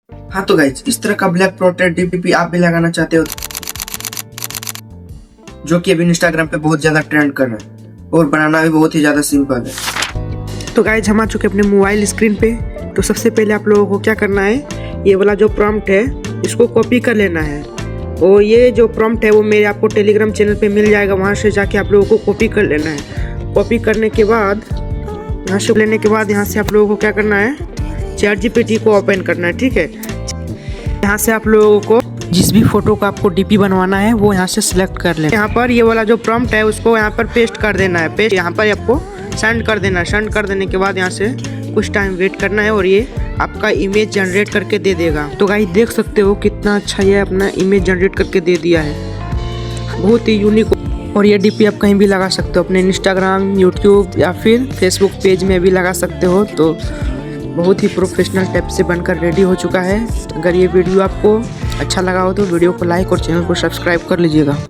हाँ तो गाइज, इस तरह का ब्लैक प्रोटेक्ट डीपीपी आप भी लगाना चाहते हो जो कि अभी इंस्टाग्राम पे बहुत ज्यादा ट्रेंड कर रहा है और बनाना भी बहुत ही ज्यादा सिंपल है। तो गाइज हम आ चुके अपने मोबाइल स्क्रीन पे। तो सबसे पहले आप लोगों को क्या करना है, ये वाला जो प्रॉम्प्ट है इसको कॉपी कर लेना है। और ये जो प्रॉम्प्ट है वो मेरे आपको टेलीग्राम चैनल पे मिल जाएगा, वहाँ से जाके आप लोगों को कॉपी कर लेना है। कॉपी करने के बाद यहाँ से लेने के बाद यहाँ से आप लोगों को क्या करना है, ChatGPT को ओपन करना है। ठीक है, यहाँ से आप लोगों को जिस भी फोटो का आपको डीपी बनवाना है वो यहाँ से सिलेक्ट कर लें। यहाँ पर ये वाला जो प्रॉम्प्ट है उसको यहाँ पर पेस्ट कर देना है। पेस्ट यहाँ पर आपको सेंड कर देना है। सेंड कर देने के बाद यहाँ से कुछ टाइम वेट करना है और ये आपका इमेज जनरेट करके दे देगा। तो गाइस देख सकते हो कितना अच्छा ये अपना इमेज जनरेट करके दे दिया है, बहुत ही यूनिक। और ये डीपी आप कहीं भी लगा सकते हो, अपने इंस्टाग्राम, यूट्यूब या फिर फेसबुक पेज में भी लगा सकते हो। तो बहुत ही प्रोफेशनल टाइप से बनकर रेडी हो चुका है। अगर ये वीडियो आपको अच्छा लगा हो तो वीडियो को लाइक और चैनल को सब्सक्राइब कर लीजिएगा।